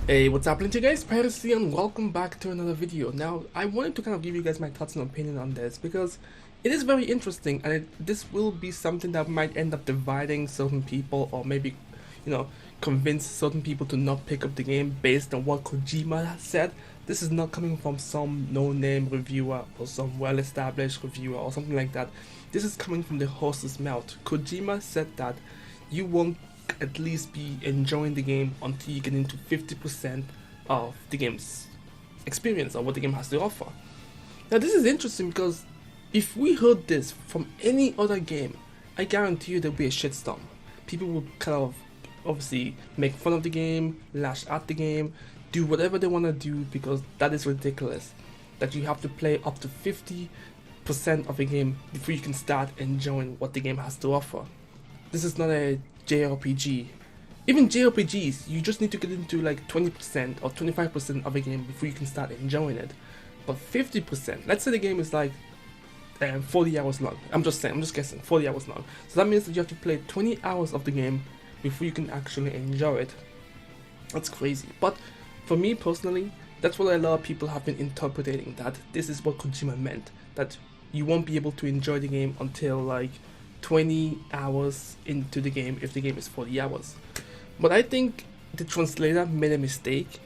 Hey, what's happening to you guys? Pyros here and welcome back to another video. Now, I wanted to kind of give you guys my thoughts and opinion on this because it is very interesting and this will be something that might end up dividing certain people or maybe, convince certain people to not pick up the game based on what Kojima has said. This is not coming from some no-name reviewer or some well-established reviewer or something like that. This is coming from the horse's mouth. Kojima said that you won't at least be enjoying the game until you get into 50% of the game's experience or what the game has to offer. Now this is interesting because if we heard this from any other game, I guarantee you there'll be a shitstorm. People will kind of obviously make fun of the game, lash at the game, do whatever they want to do because that is ridiculous. That you have to play up to 50% of a game before you can start enjoying what the game has to offer. This is not a JRPG. Even JRPGs, you just need to get into like 20% or 25% of a game before you can start enjoying it. But 50%, let's say the game is like 40 hours long. I'm just guessing, 40 hours long. So that means that you have to play 20 hours of the game before you can actually enjoy it. That's crazy. But for me personally, that's what a lot of people have been interpreting, that this is what Kojima meant. That you won't be able to enjoy the game until like 20 hours into the game if the game is 40 hours. But I think the translator made a mistake,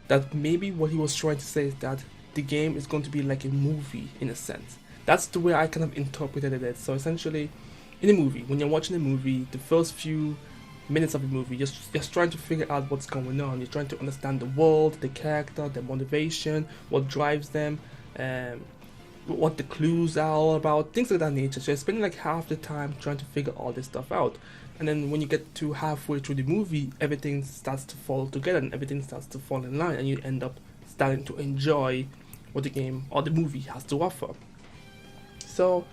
that maybe what he was trying to say is that the game is going to be like a movie in a sense. That's the way I kind of interpreted it. So essentially, in a movie, when you're watching a movie, the first few minutes of the movie, you're just trying to figure out what's going on. You're trying to understand the world, the character, the motivation, what drives them, what the clues are all about, things of that nature. So you're spending like half the time trying to figure all this stuff out. And then when you get to halfway through the movie, everything starts to fall together and everything starts to fall in line, and you end up starting to enjoy what the game or the movie has to offer. So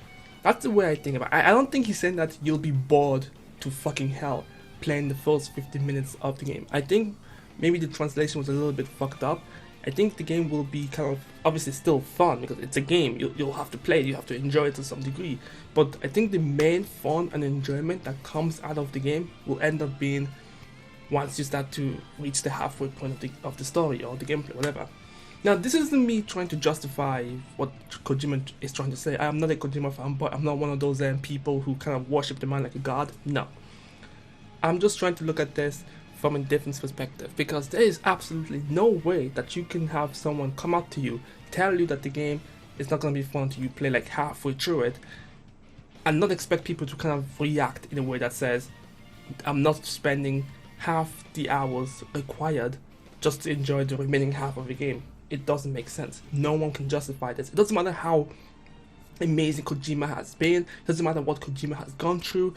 that's the way I think about it. I don't think he's saying that you'll be bored to fucking hell playing the first 15 minutes of the game. I think maybe the translation was a little bit fucked up. I think the game will be kind of obviously still fun because it's a game. You'll have to play it, you have to enjoy it to some degree. But I think the main fun and enjoyment that comes out of the game will end up being once you start to reach the halfway point of the story or the gameplay, whatever. Now, this isn't me trying to justify what Kojima is trying to say. I am not a Kojima fanboy. I'm not one of those people who kind of worship the man like a god. No. I'm just trying to look at this from a different perspective, because there is absolutely no way that you can have someone come up to you, tell you that the game is not going to be fun until you play like halfway through it, and not expect people to kind of react in a way that says, I'm not spending half the hours required just to enjoy the remaining half of the game. It doesn't make sense. No one can justify this. It doesn't matter how amazing Kojima has been, it doesn't matter what Kojima has gone through.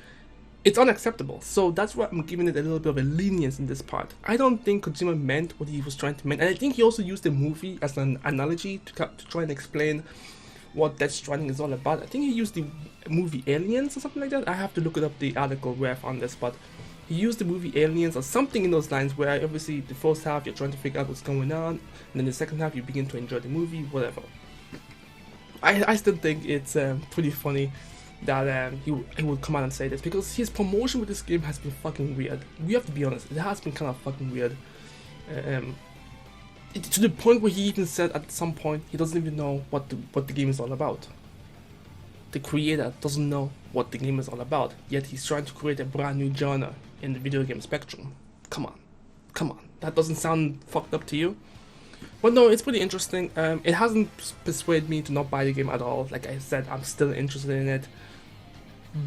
It's unacceptable. So that's why I'm giving it a little bit of a lenience in this part. I don't think Kojima meant what he was trying to mean, and I think he also used the movie as an analogy to try and explain what Death Stranding is all about. I think he used the movie Aliens or something like that. I have to look it up, the article where I found this, but he used the movie Aliens or something in those lines, where obviously the first half you're trying to figure out what's going on, and then the second half you begin to enjoy the movie, whatever. I still think it's pretty funny that he would come out and say this, because his promotion with this game has been fucking weird. We have to be honest, it has been kind of fucking weird. To the point where he even said at some point he doesn't even know what the game is all about. The creator doesn't know what the game is all about, yet he's trying to create a brand new genre in the video game spectrum. Come on, that doesn't sound fucked up to you? But no, it's pretty interesting. It hasn't persuaded me to not buy the game at all. Like I said, I'm still interested in it.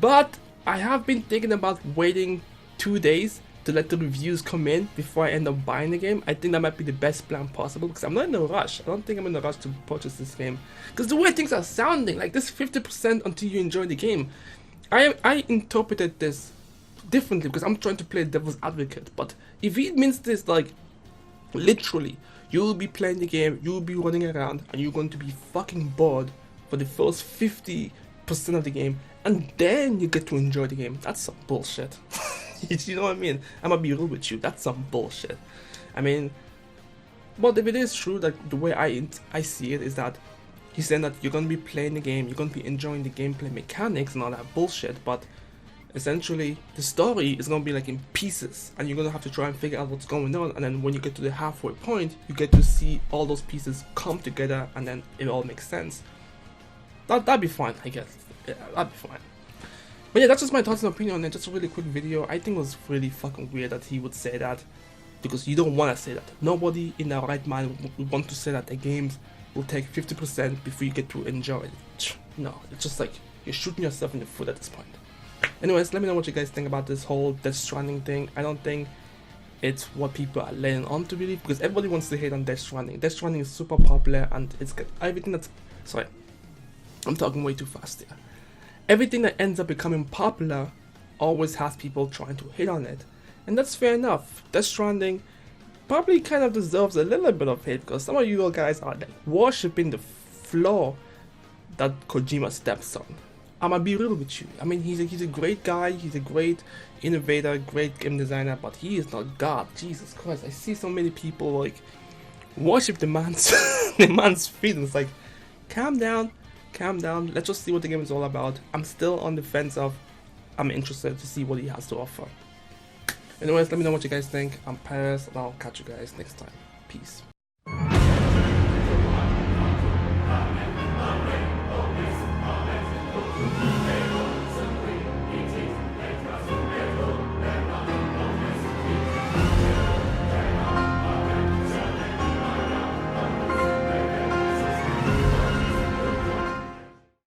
But I have been thinking about waiting 2 days to let the reviews come in before I end up buying the game. I think that might be the best plan possible, because I'm not in a rush. I don't think I'm in a rush to purchase this game, because the way things are sounding, like this 50% until you enjoy the game, I interpreted this differently because I'm trying to play devil's advocate. But if he means this like literally, you will be playing the game, you will be running around, and you're going to be fucking bored for the first 50% of the game, and then you get to enjoy the game. That's some bullshit. You know what I mean? I'm gonna be real with you. That's some bullshit. I mean, but if it is true that the way I see it is that he's saying that you're gonna be playing the game, you're gonna be enjoying the gameplay mechanics and all that bullshit, but essentially the story is going to be like in pieces, and you're going to have to try and figure out what's going on, and then when you get to the halfway point you get to see all those pieces come together and then it all makes sense. That'd be fine, I guess. Yeah, that'd be fine. But yeah, that's just my thoughts and opinion on it. Just a really quick video. I think it was really fucking weird that he would say that, because you don't want to say that. Nobody in their right mind would want to say that the games will take 50% before you get to enjoy it. No, it's just like you're shooting yourself in the foot at this point. Anyways, let me know what you guys think about this whole Death Stranding thing. I don't think it's what people are laying on to believe, because everybody wants to hate on Death Stranding. Death Stranding is super popular, and it's got everything that's... Sorry, I'm talking way too fast here. Everything that ends up becoming popular always has people trying to hate on it. And that's fair enough. Death Stranding probably kind of deserves a little bit of hate, because some of you guys are like worshipping the flaw that Kojima steps on. I'm gonna be real with you. I mean, he's a great guy, he's a great innovator, great game designer, but he is not God. Jesus Christ, I see so many people like worship the man's the man's feet, and it's like, calm down, let's just see what the game is all about. I'm still on the fence of, I'm interested to see what he has to offer. Anyways, let me know what you guys think. I'm Pyros, and I'll catch you guys next time. Peace.